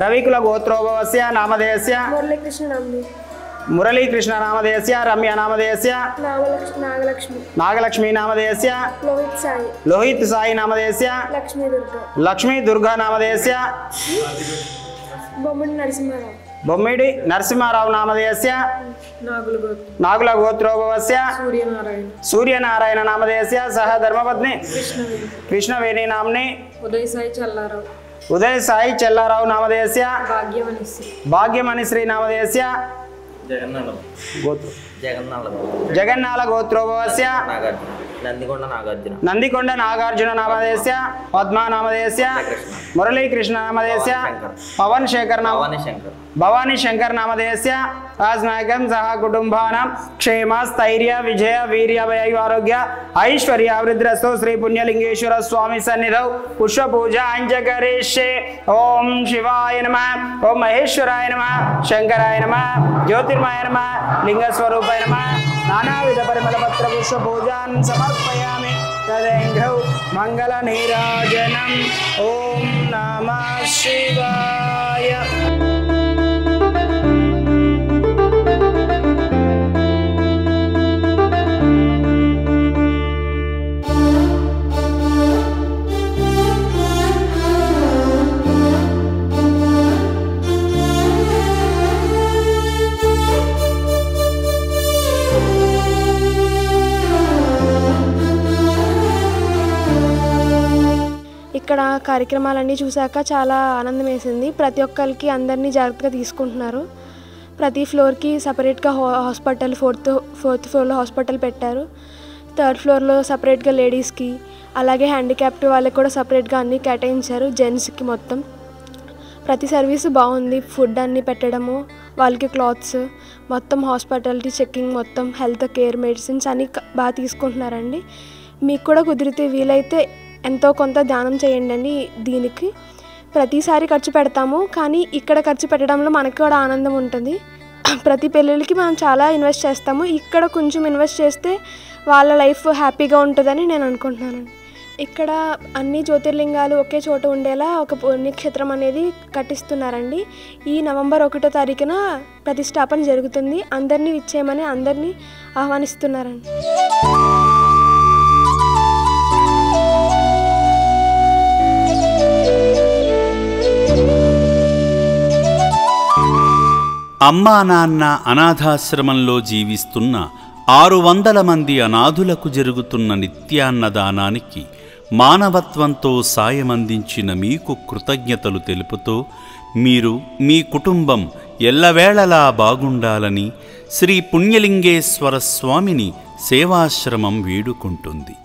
రవికుల గోత్రోభవస్య నామధేయస్య మురళీకృష్ణ నామధేయస్య రమ్య నామధేయస్య నాగలక్ష్మి నామధేయస్య లోహిత్ సాయి నామధేయస్య లక్ష్మీ దుర్గా నామధేయస్య బొమ్మిడి నరసింహారావు నామధేయస్య నాగుల గోత్రోభవస్య సూర్యనారాయణ నామధేయస్య సహ ధర్మపత్ని కృష్ణవేణి నామ్ని ఉదయ్ సాయి చెల్లారావు నామధేయస్య భాగ్యమణిశ్రీ నామధేయస్య జగన్నాల గోత్రోభవస్య నందికొండ నాగార్జున నామధేయస్య పద్మా నామధేయస్య మురళీకృష్ణ నామధేయస్య పవన్ శేఖర్ భవానీ శంకర్ నామధేయస్య రాజనాయకం సహ కుటుంబానాం క్షేమ స్థైర్య విజయ వీర్య ఆరోగ్య ఐశ్వర్య వృద్ధిరస్తో శ్రీ పుణ్యలింగేశ్వర స్వామి సన్నిధౌ పుష్ప పూజ అంజకరిష్యే. ఓం శివాయ నమః, ఓం మహేశ్వరాయ నమః, శంకరాయ నమః, జ్యోతిర్మయ నమః, లింగస్వరూపాయ నమః. నానావిధ పరిమళపత్ర పుష్ప పూజాన్ సమర్పయామి. తదేంఘౌ మంగళ నీరాజనం. ఓం నమః శివాయ. ఇక్కడ కార్యక్రమాలన్నీ చూశాక చాలా ఆనందం వేసింది. ప్రతి ఒక్కరికి అందరినీ జాగ్రత్తగా తీసుకుంటున్నారు. ప్రతి ఫ్లోర్కి సపరేట్గా హాస్పిటల్, ఫోర్త్ ఫ్లోర్లో హాస్పిటల్ పెట్టారు. థర్డ్ ఫ్లోర్లో సపరేట్గా లేడీస్కి, అలాగే హ్యాండిక్యాప్డ్ వాళ్ళకి కూడా సపరేట్గా అన్నీ కేటాయించారు. జెంట్స్కి మొత్తం ప్రతి సర్వీస్ బాగుంది. ఫుడ్ అన్నీ పెట్టడము, వాళ్ళకి క్లాత్స్, మొత్తం హాస్పిటాలిటీ చెకింగ్, మొత్తం హెల్త్ కేర్, మెడిసిన్స్ అన్నీ బాగా తీసుకుంటున్నారండి. మీకు కూడా కుదిరితే వీలైతే ఎంతో కొంత దానం చేయండి అండి. దీనికి ప్రతిసారి ఖర్చు పెడతాము, కానీ ఇక్కడ ఖర్చు పెట్టడంలో మనకు కూడా ఆనందం ఉంటుంది. ప్రతి పెళ్ళిళ్ళకి మనం చాలా ఇన్వెస్ట్ చేస్తాము, ఇక్కడ కొంచెం ఇన్వెస్ట్ చేస్తే వాళ్ళ లైఫ్ హ్యాపీగా ఉంటుందని నేను అనుకుంటున్నానండి. ఇక్కడ అన్ని జ్యోతిర్లింగాలు ఒకే చోట ఉండేలా ఒక పుణ్యక్షేత్రం అనేది కట్టిస్తున్నారండి. ఈ నవంబర్ 1వ తారీఖున ప్రతిష్టాపన జరుగుతుంది. అందరినీ ఇచ్చేయమని అందరినీ ఆహ్వానిస్తున్నారండి. అమ్మా నాన్న అనాథాశ్రమంలో జీవిస్తున్న 600 మంది అనాథులకు జరుగుతున్న నిత్యాన్నదానానికి మానవత్వంతో సాయమందించిన మీకు కృతజ్ఞతలు తెలుపుతూ మీరు మీ కుటుంబం ఎల్లవేళలా బాగుండాలని శ్రీ పుణ్యలింగేశ్వర స్వామిని సేవాశ్రమం వేడుకుంటుంది.